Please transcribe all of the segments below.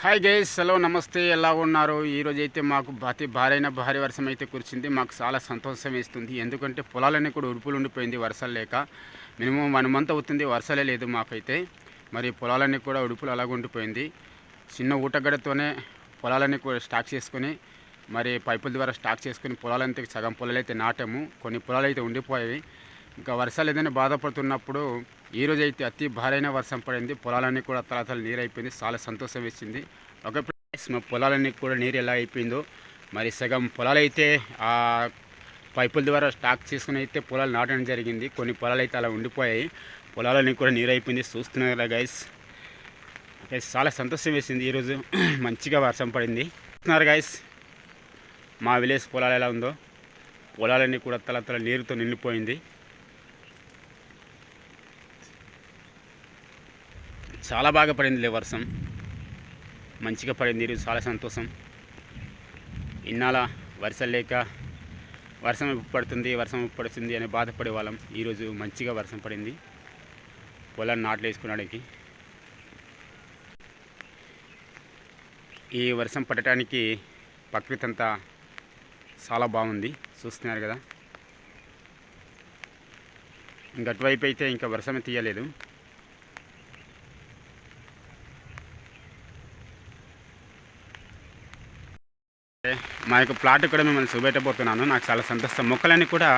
Hi guys, hello, నమస్తే. ఎలా ఉన్నారు? ఈరోజు అయితే మాకు భారీ వర్షం అయితే కురిచింది. మాకు చాలా సంతోషం వేస్తుంది. ఎందుకంటే పొలాలన్నీ కూడా ఉడుపులు ఉండిపోయింది వర్షాలు లేక. మినిమం 1 మంత్ అవుతుంది వర్షాలే లేదు మాకైతే. మరి పొలాలన్నీ కూడా ఉడుపులు అలాగ ఉండిపోయింది. చిన్న ఊటగడతోనే పొలాలన్నీ కూడా స్టాక్ చేసుకొని, మరి పైపుల ద్వారా స్టాక్ చేసుకొని పొలాలంతా సగం పొలాలు అయితే నాటాము. కొన్ని పొలాలు అయితే ఉండిపోయాయి. ఇంకా వర్షాలు ఏదైనా బాధపడుతున్నప్పుడు ఈరోజు అయితే అతి భారైన వర్షం పడింది. పొలాలన్నీ కూడా తలతల నీరు అయిపోయింది. చాలా సంతోషం వేసింది. ఒక ప్లేస్ మా పొలాలన్నీ కూడా నీరు ఎలా అయిపోయిందో, మరి సగం పొలాలు అయితే ఆ పైపుల ద్వారా స్టాక్ చేసుకుని అయితే పొలాలు నాటడం జరిగింది. కొన్ని పొలాలు అయితే అలా ఉండిపోయాయి. పొలాలన్నీ కూడా నీరు అయిపోయింది. చూస్తున్నారు కదా గైస్. చాలా సంతోషం వేసింది. ఈరోజు మంచిగా వర్షం పడింది. చూస్తున్నారు గైస్ మా విలేజ్ పొలాలు ఎలా ఉందో. పొలాలన్నీ కూడా తల నీరుతో నిండిపోయింది. చాలా బాగా పడింది వర్షం. మంచిగా పడింది ఈరోజు. చాలా సంతోషం. ఇన్నాళ్ళ వర్షం లేక వర్షం పడుతుంది అని బాధపడే వాళ్ళం. ఈరోజు మంచిగా వర్షం పడింది పొలాన్ని నాట్లు వేసుకోవడానికి. ఈ వర్షం పడటానికి ప్రకృతి అంతా చాలా బాగుంది. చూస్తున్నారు కదా. ఇంకా అటువైపు అయితే ఇంకా వర్షమే తీయలేదు. మా యొక్క ప్లాట్ కూడా మిమ్మల్ని చూపెట్టబోతున్నాను. నాకు చాలా సంతోషం. మొక్కలన్నీ కూడా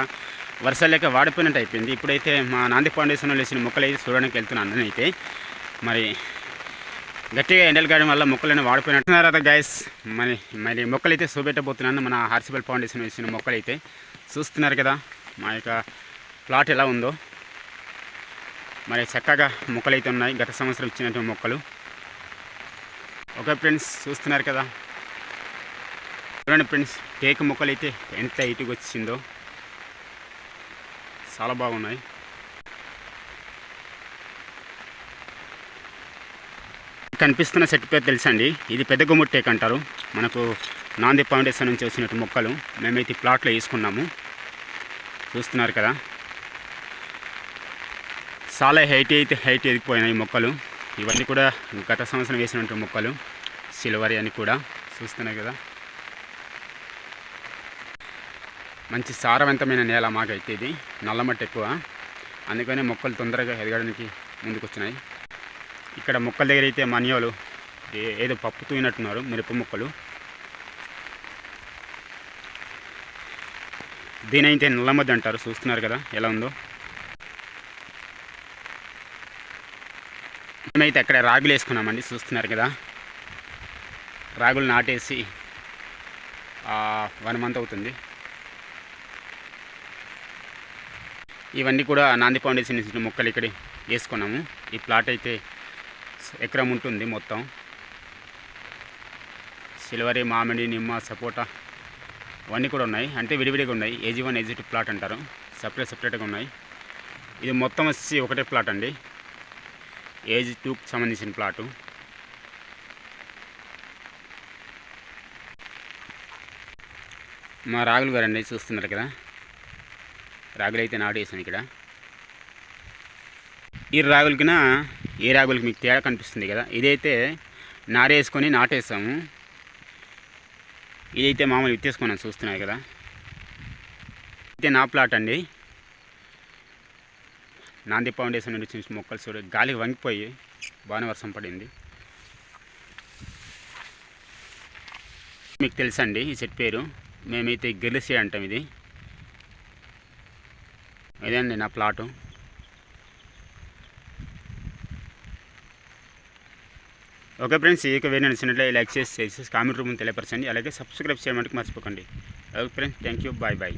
వర్షాలు లేక వాడిపోయినట్టు అయిపోయింది. ఇప్పుడైతే మా నాంది ఫౌండేషన్లో వేసిన మొక్కలు అయితే చూడడానికి వెళ్తున్నాను. నేనైతే మరి గట్టిగా ఎండలు కాయడం వల్ల మొక్కలన్నీ వాడిపోయినట్టున్నారు కదా గైస్. మరి మొక్కలు అయితే చూపెట్టబోతున్నాను. మన హార్సిబల్ ఫౌండేషన్ వేసిన మొక్కలు అయితే చూస్తున్నారు కదా. మా యొక్క ప్లాట్ ఎలా ఉందో. మరి చక్కగా మొక్కలు అయితే ఉన్నాయి. గత సంవత్సరం ఇచ్చినటువంటి మొక్కలు. ఓకే ఫ్రెండ్స్, చూస్తున్నారు కదా. చూడండి ఫ్రెండ్స్, టేకు మొక్కలు అయితే ఎంత హైట్గా వచ్చిందో. చాలా బాగున్నాయి. కనిపిస్తున్న చెట్టు పేరు తెలుసండి. ఇది పెద్ద గుమ్మడి టేక్ అంటారు. మనకు నాంది ఫౌండేషన్ నుంచి వచ్చినట్టు మొక్కలు మేమైతే ప్లాట్లో వేసుకున్నాము. చూస్తున్నారు కదా. చాలా హైట్ ఎదిగిపోయినాయి మొక్కలు. ఇవన్నీ కూడా గత సంవత్సరం వేసినటువంటి మొక్కలు. సిల్వరీ అని కూడా చూస్తున్నారు కదా. మంచి సారవంతమైన నేల మాకైతే. ఇది నల్లమట్టి ఎక్కువ, అందుకని మొక్కలు తొందరగా ఎదగడానికి ముందుకు వచ్చినాయి. ఇక్కడ మొక్కల దగ్గర అయితే మనియోలు ఏదో పప్పు తూయినట్టున్నారు. మిరప మొక్కలు. దీనైతే నల్లమద్ది అంటారు. చూస్తున్నారు కదా ఎలా ఉందో. మేమైతే అక్కడ రాగులు వేసుకున్నామండి. చూస్తున్నారు కదా. రాగులు నాటేసి 1 మంత్ అవుతుంది. ఇవన్నీ కూడా నాంది ఫౌండేషన్ నుంచి మొక్కలు ఇక్కడ వేసుకున్నాము. ఈ ప్లాట్ అయితే ఎకరం ఉంటుంది మొత్తం. సిల్వరీ, మామిడి, నిమ్మ, సపోటా అవన్నీ కూడా ఉన్నాయి. అంటే విడివిడిగా ఉన్నాయి. AG1 AG2 ప్లాట్ అంటారు. సపరేట్గా ఉన్నాయి. ఇది మొత్తం వచ్చి ఒకటే ప్లాట్ అండి. AG2కి సంబంధించిన ప్లాటు. మా రాగులు గారండి. చూస్తున్నారు కదా. రాగులు అయితే నాటేసాను ఇక్కడ. ఈ రాగులకిన ఏ రాగులకి మీకు తేడా కనిపిస్తుంది కదా. ఇదైతే నారేసుకొని నాటేసాము. ఇదైతే మామూలు విత్తేసుకున్నాను. చూస్తున్నారు కదా. అయితే నా ప్లాట్ అండి. నాంది ఫౌండేషన్ నుంచి చిన్న మొక్కలు చూడ గాలికి వంగిపోయి బాగానే వర్షం పడింది. మీకు తెలుసండి ఈ చెట్టు పేరు. మేమైతే గెలిసి అంటాం. ఇదే అండి నా ప్లాటు. ఓకే ఫ్రెండ్స్, ఈ వీడియో నచ్చినట్లయితే లైక్ చేసి కామెంట్ రూమ్ని తెలియపరచండి. అలాగే సబ్స్క్రైబ్ చేయడానికి మర్చిపోకండి. Okay friends, thank you. Bye.